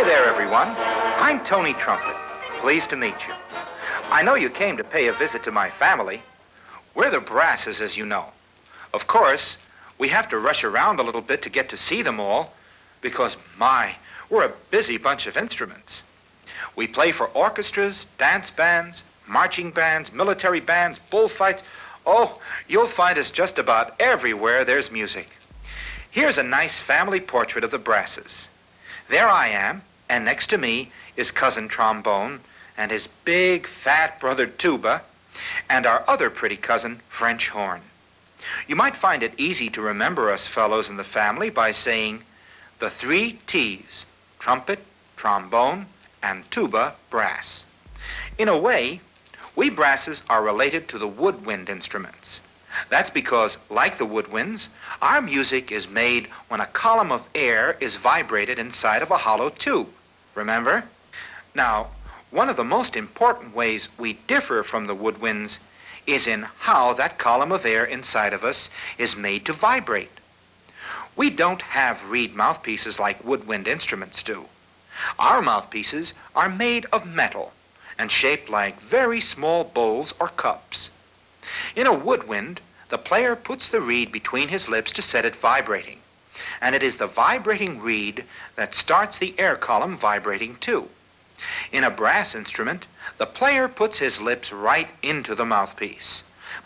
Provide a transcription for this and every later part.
Hi there, everyone. I'm Tony Trumpet. Pleased to meet you. I know you came to pay a visit to my family. We're the Brasses, as you know. Of course, we have to rush around a little bit to get to see them all because, we're a busy bunch of instruments. We play for orchestras, dance bands, marching bands, military bands, bullfights. Oh, you'll find us just about everywhere there's music. Here's a nice family portrait of the Brasses. There I am, and next to me is Cousin Trombone and his big, fat brother Tuba, and our other pretty cousin, French Horn. You might find it easy to remember us fellows in the family by saying the 3 T's, trumpet, trombone, and tuba brass. In a way, we brasses are related to the woodwind instruments. That's because, like the woodwinds, our music is made when a column of air is vibrated inside of a hollow tube. Remember? Now, one of the most important ways we differ from the woodwinds is in how that column of air inside of us is made to vibrate. We don't have reed mouthpieces like woodwind instruments do. Our mouthpieces are made of metal and shaped like very small bowls or cups. In a woodwind, the player puts the reed between his lips to set it vibrating, and it is the vibrating reed that starts the air column vibrating too. In a brass instrument, the player puts his lips right into the mouthpiece.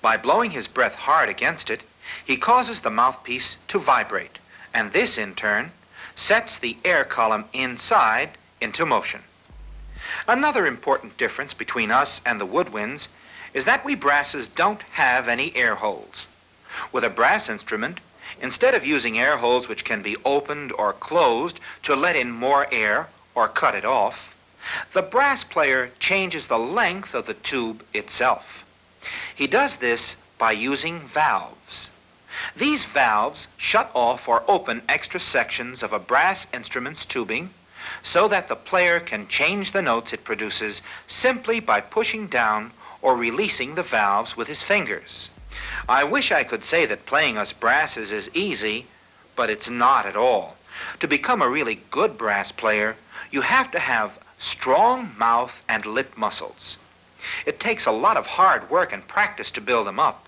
By blowing his breath hard against it, he causes the mouthpiece to vibrate, and this, in turn, sets the air column inside into motion. Another important difference between us and the woodwinds is that we brasses don't have any air holes. With a brass instrument, instead of using air holes which can be opened or closed to let in more air or cut it off, the brass player changes the length of the tube itself. He does this by using valves. These valves shut off or open extra sections of a brass instrument's tubing so that the player can change the notes it produces simply by pushing down or releasing the valves with his fingers. I wish I could say that playing us brasses is easy, but it's not at all. To become a really good brass player, you have to have strong mouth and lip muscles. It takes a lot of hard work and practice to build them up.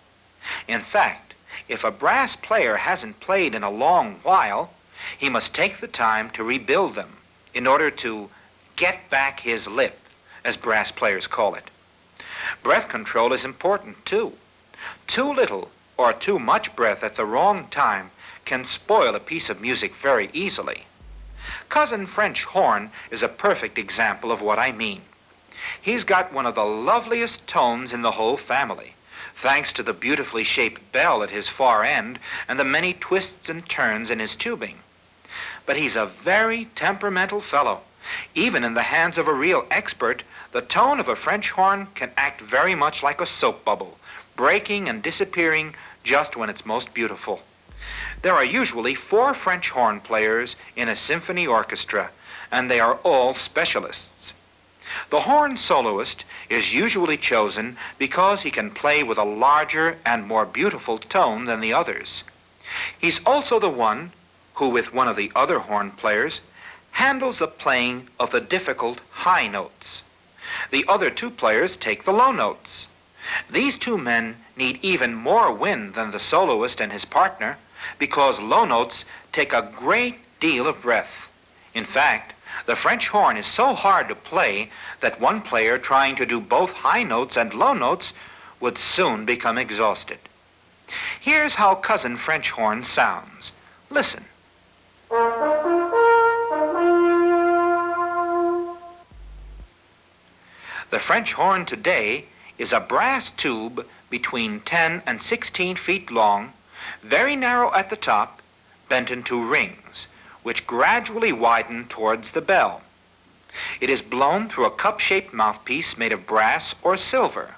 In fact, if a brass player hasn't played in a long while, he must take the time to rebuild them in order to get back his lip, as brass players call it. Breath control is important, too. Too little or too much breath at the wrong time can spoil a piece of music very easily. Cousin French Horn is a perfect example of what I mean. He's got one of the loveliest tones in the whole family, thanks to the beautifully shaped bell at his far end and the many twists and turns in his tubing. But he's a very temperamental fellow. Even in the hands of a real expert, the tone of a French horn can act very much like a soap bubble, breaking and disappearing just when it's most beautiful. There are usually 4 French horn players in a symphony orchestra, and they are all specialists. The horn soloist is usually chosen because he can play with a larger and more beautiful tone than the others. He's also the one who, with one of the other horn players, handles the playing of the difficult high notes. The other 2 players take the low notes. These 2 men need even more wind than the soloist and his partner because low notes take a great deal of breath. In fact, the French horn is so hard to play that one player trying to do both high notes and low notes would soon become exhausted. Here's how Cousin French Horn sounds. Listen. The French horn today is a brass tube between 10 and 16 feet long, very narrow at the top, bent into rings, which gradually widen towards the bell. It is blown through a cup-shaped mouthpiece made of brass or silver.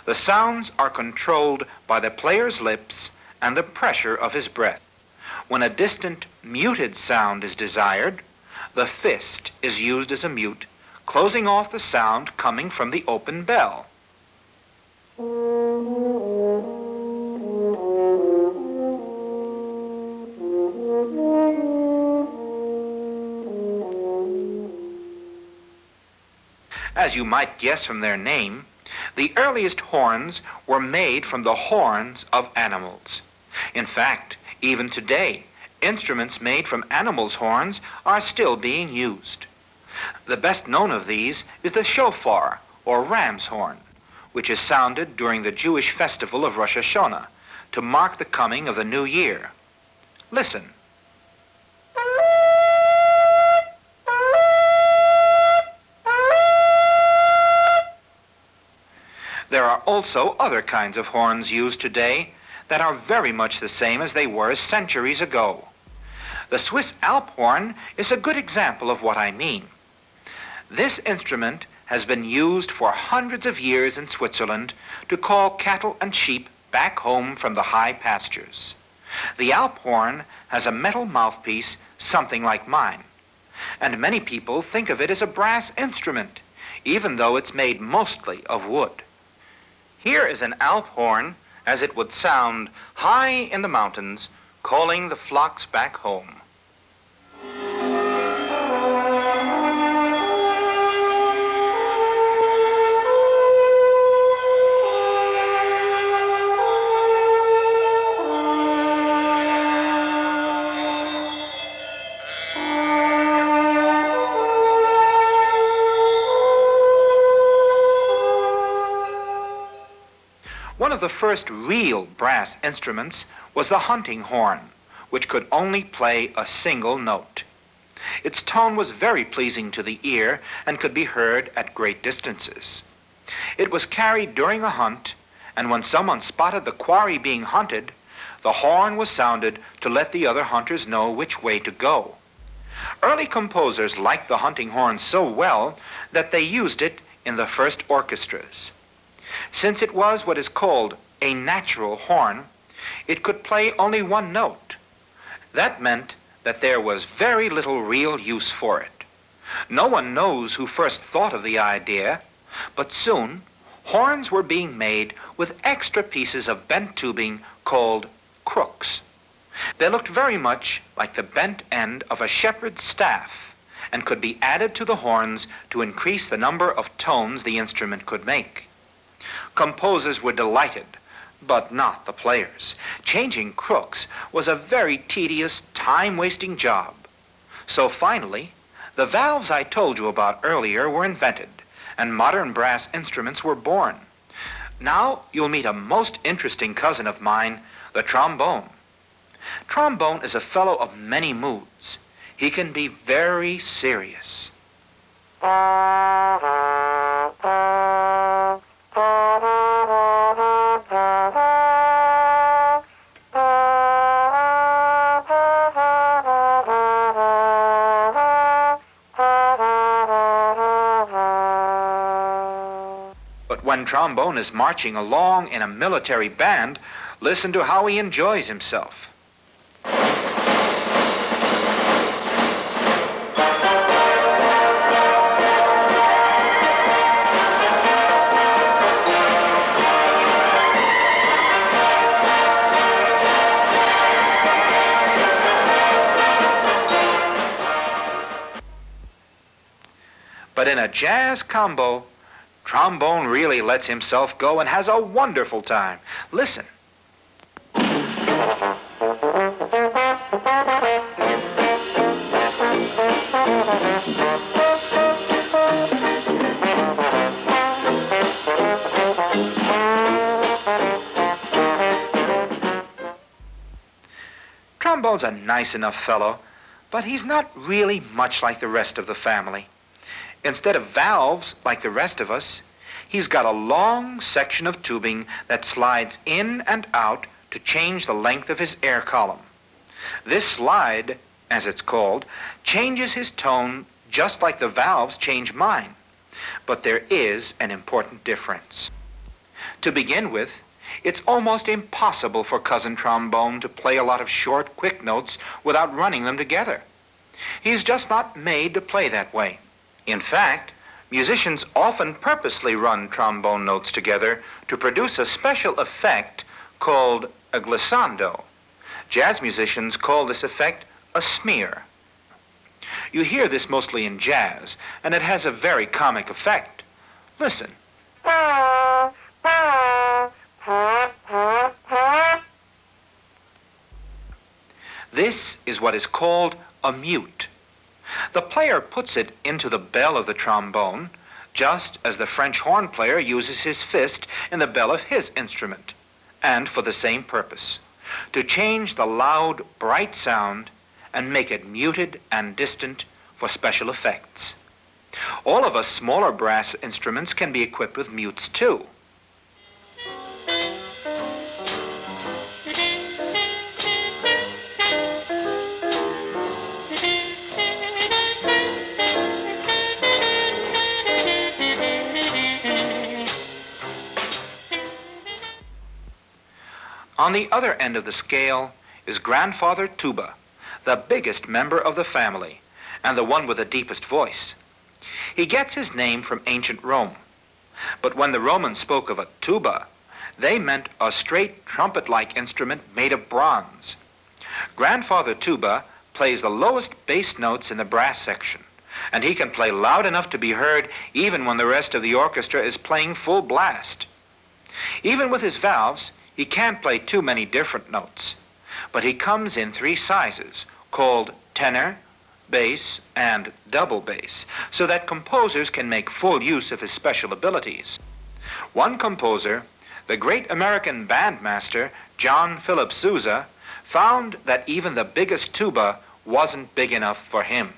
The sounds are controlled by the player's lips and the pressure of his breath. When a distant, muted sound is desired, the fist is used as a mute, closing off the sound coming from the open bell. As you might guess from their name, the earliest horns were made from the horns of animals. In fact, even today, instruments made from animals' horns are still being used. The best known of these is the shofar, or ram's horn, which is sounded during the Jewish festival of Rosh Hashanah to mark the coming of the new year. Listen. There are also other kinds of horns used today that are very much the same as they were centuries ago. The Swiss Alp horn is a good example of what I mean. This instrument has been used for hundreds of years in Switzerland to call cattle and sheep back home from the high pastures. The Alp horn has a metal mouthpiece something like mine, and many people think of it as a brass instrument, even though it's made mostly of wood. Here is an Alp horn as it would sound high in the mountains, calling the flocks back home. One of the first real brass instruments was the hunting horn, which could only play a single note. Its tone was very pleasing to the ear and could be heard at great distances. It was carried during a hunt, and when someone spotted the quarry being hunted, the horn was sounded to let the other hunters know which way to go. Early composers liked the hunting horn so well that they used it in the first orchestras. Since it was what is called a natural horn, it could play only one note. That meant that there was very little real use for it. No one knows who first thought of the idea, but soon horns were being made with extra pieces of bent tubing called crooks. They looked very much like the bent end of a shepherd's staff and could be added to the horns to increase the number of tones the instrument could make. Composers were delighted, but not the players. Changing crooks was a very tedious, time-wasting job. So finally, the valves I told you about earlier were invented, and modern brass instruments were born. Now you'll meet a most interesting cousin of mine, the trombone. Trombone is a fellow of many moods. He can be very serious. When trombone is marching along in a military band, listen to how he enjoys himself. But in a jazz combo, trombone really lets himself go and has a wonderful time. Listen. Trombone's a nice enough fellow, but he's not really much like the rest of the family. Instead of valves, like the rest of us, he's got a long section of tubing that slides in and out to change the length of his air column. This slide, as it's called, changes his tone just like the valves change mine. But there is an important difference. To begin with, it's almost impossible for cousin trombone to play a lot of short, quick notes without running them together. He's just not made to play that way. In fact, musicians often purposely run trombone notes together to produce a special effect called a glissando. Jazz musicians call this effect a smear. You hear this mostly in jazz, and it has a very comic effect. Listen. This is what is called a mute. The player puts it into the bell of the trombone, just as the French horn player uses his fist in the bell of his instrument, and for the same purpose, to change the loud, bright sound and make it muted and distant for special effects. All of us smaller brass instruments can be equipped with mutes too. On the other end of the scale is Grandfather Tuba, the biggest member of the family, and the one with the deepest voice. He gets his name from ancient Rome. But when the Romans spoke of a tuba, they meant a straight trumpet-like instrument made of bronze. Grandfather Tuba plays the lowest bass notes in the brass section, and he can play loud enough to be heard even when the rest of the orchestra is playing full blast. Even with his valves, he can't play too many different notes, but he comes in 3 sizes, called tenor, bass, and double bass, so that composers can make full use of his special abilities. One composer, the great American bandmaster John Philip Sousa, found that even the biggest tuba wasn't big enough for him.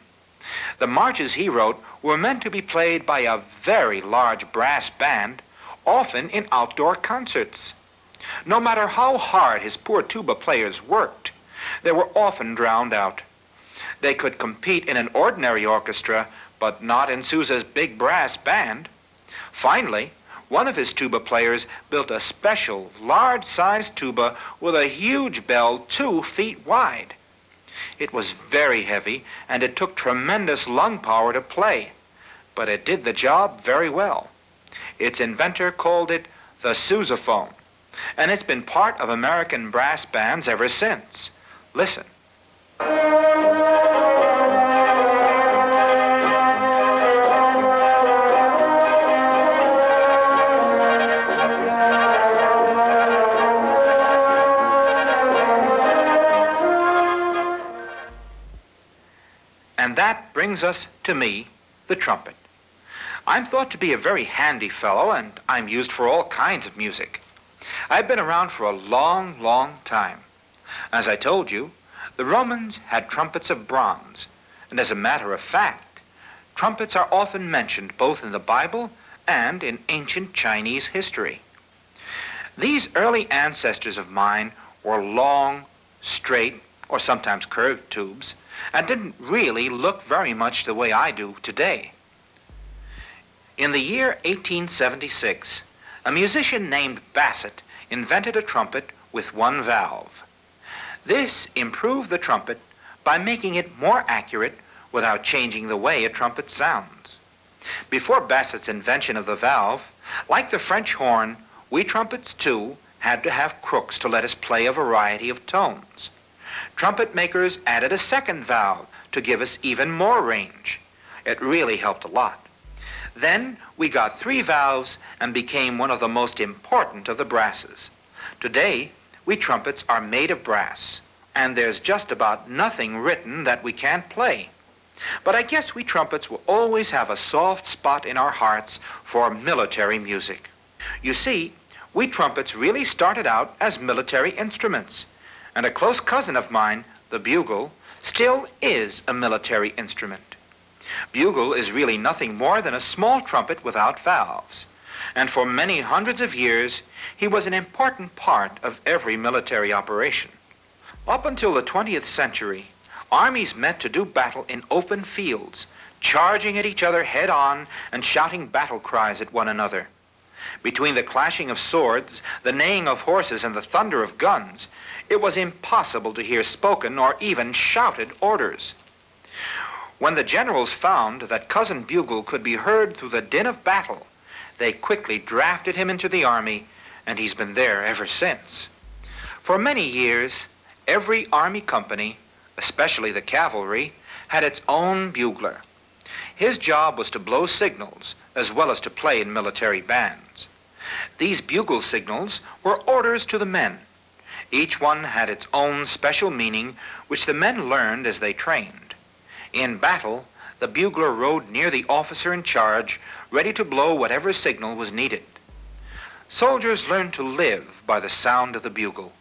The marches he wrote were meant to be played by a very large brass band, often in outdoor concerts. No matter how hard his poor tuba players worked, they were often drowned out. They could compete in an ordinary orchestra, but not in Sousa's big brass band. Finally, one of his tuba players built a special, large-sized tuba with a huge bell 2 feet wide. It was very heavy, and it took tremendous lung power to play, but it did the job very well. Its inventor called it the sousaphone, and it's been part of American brass bands ever since. Listen. And that brings us to me, the trumpet. I'm thought to be a very handy fellow, and I'm used for all kinds of music. I've been around for a long, long time. As I told you, the Romans had trumpets of bronze, and as a matter of fact, trumpets are often mentioned both in the Bible and in ancient Chinese history. These early ancestors of mine were long, straight, or sometimes curved tubes, and didn't really look very much the way I do today. In the year 1876, a musician named Bassett invented a trumpet with 1 valve. This improved the trumpet by making it more accurate without changing the way a trumpet sounds. Before Bassett's invention of the valve, like the French horn, we trumpets too had to have crooks to let us play a variety of tones. Trumpet makers added a 2nd valve to give us even more range. It really helped a lot. Then we got 3 valves and became one of the most important of the brasses. Today, we trumpets are made of brass, and there's just about nothing written that we can't play. But I guess we trumpets will always have a soft spot in our hearts for military music. You see, we trumpets really started out as military instruments, and a close cousin of mine, the bugle, still is a military instrument. Bugle is really nothing more than a small trumpet without valves, and for many hundreds of years, he was an important part of every military operation. Up until the 20th century, armies met to do battle in open fields, charging at each other head-on and shouting battle cries at one another. Between the clashing of swords, the neighing of horses, and the thunder of guns, it was impossible to hear spoken or even shouted orders. When the generals found that Cousin Bugle could be heard through the din of battle, they quickly drafted him into the army, and he's been there ever since. For many years, every army company, especially the cavalry, had its own bugler. His job was to blow signals as well as to play in military bands. These bugle signals were orders to the men. Each one had its own special meaning, which the men learned as they trained. In battle, the bugler rode near the officer in charge, ready to blow whatever signal was needed. Soldiers learned to live by the sound of the bugle.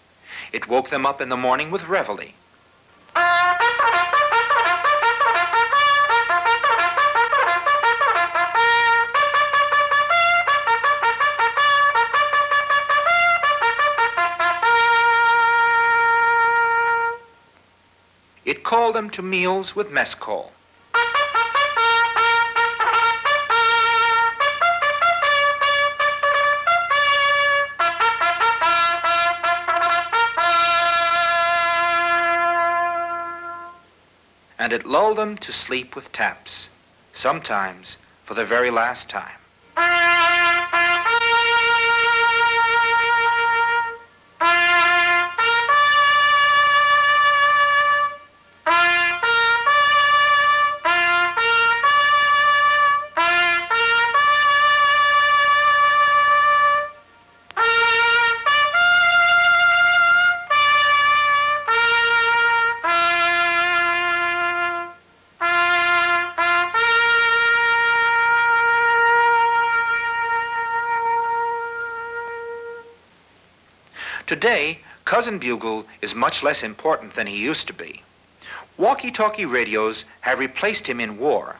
It woke them up in the morning with reveille. It called them to meals with mess call. And it lulled them to sleep with taps, sometimes for the very last time. Today, Cousin Bugle is much less important than he used to be. Walkie-talkie radios have replaced him in war,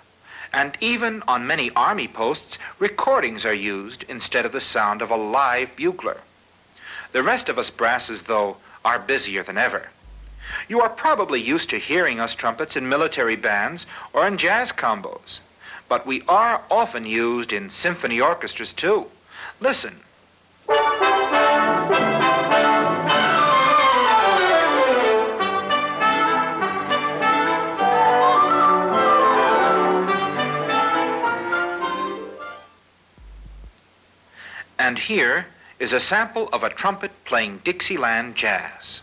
and even on many army posts, recordings are used instead of the sound of a live bugler. The rest of us brasses, though, are busier than ever. You are probably used to hearing us trumpets in military bands or in jazz combos, but we are often used in symphony orchestras, too. Listen. And here is a sample of a trumpet playing Dixieland jazz.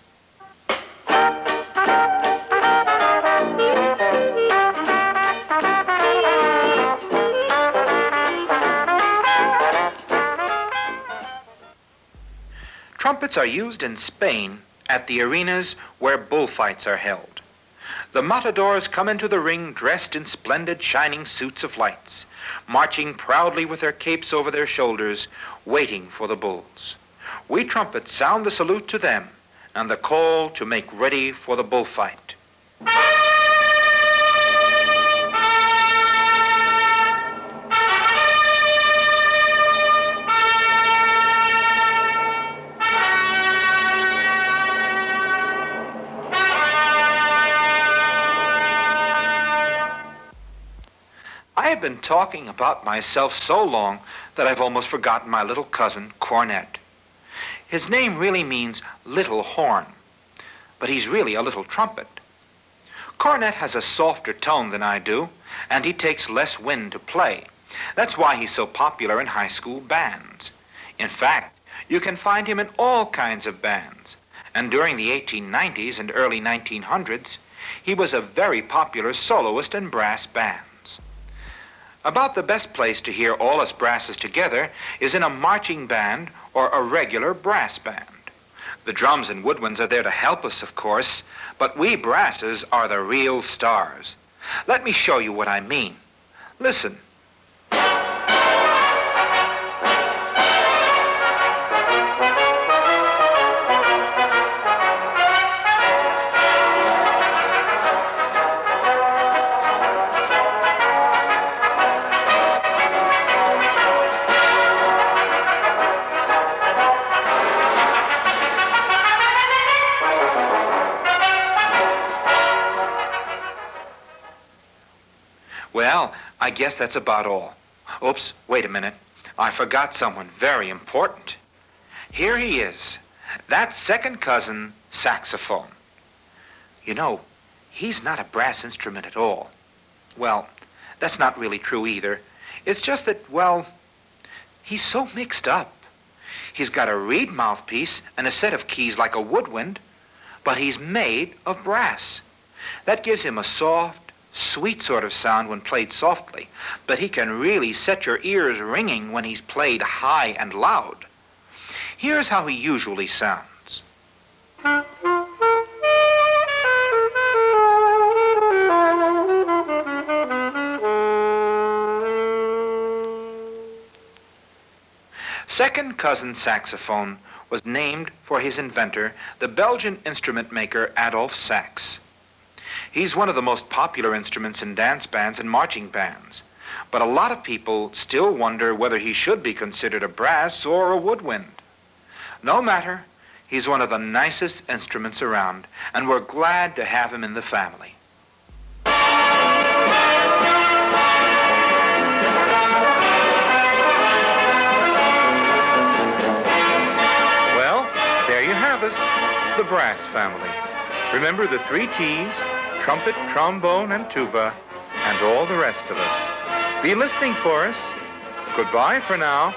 Trumpets are used in Spain at the arenas where bullfights are held. The matadors come into the ring dressed in splendid shining suits of lights, marching proudly with their capes over their shoulders, waiting for the bulls. We trumpets sound the salute to them and the call to make ready for the bullfight. I have been talking about myself so long that I've almost forgotten my little cousin, Cornet. His name really means little horn, but he's really a little trumpet. Cornet has a softer tone than I do, and he takes less wind to play. That's why he's so popular in high school bands. In fact, you can find him in all kinds of bands, and during the 1890s and early 1900s, he was a very popular soloist in brass bands. About the best place to hear all us brasses together is in a marching band or a regular brass band. The drums and woodwinds are there to help us, of course, but we brasses are the real stars. Let me show you what I mean. Listen. Well, I guess that's about all. Oops, wait a minute. I forgot someone very important. Here he is. That's second cousin, saxophone. You know, he's not a brass instrument at all. Well, that's not really true either. It's just that, well, he's so mixed up. He's got a reed mouthpiece and a set of keys like a woodwind, but he's made of brass. That gives him a soft, sweet sort of sound when played softly, but he can really set your ears ringing when he's played high and loud. Here's how he usually sounds. Second cousin saxophone was named for his inventor, the Belgian instrument maker Adolphe Sax. He's one of the most popular instruments in dance bands and marching bands, but a lot of people still wonder whether he should be considered a brass or a woodwind. No matter, he's one of the nicest instruments around, and we're glad to have him in the family. The brass family. Remember the 3 T's, trumpet, trombone, and tuba, and all the rest of us. Be listening for us. Goodbye for now.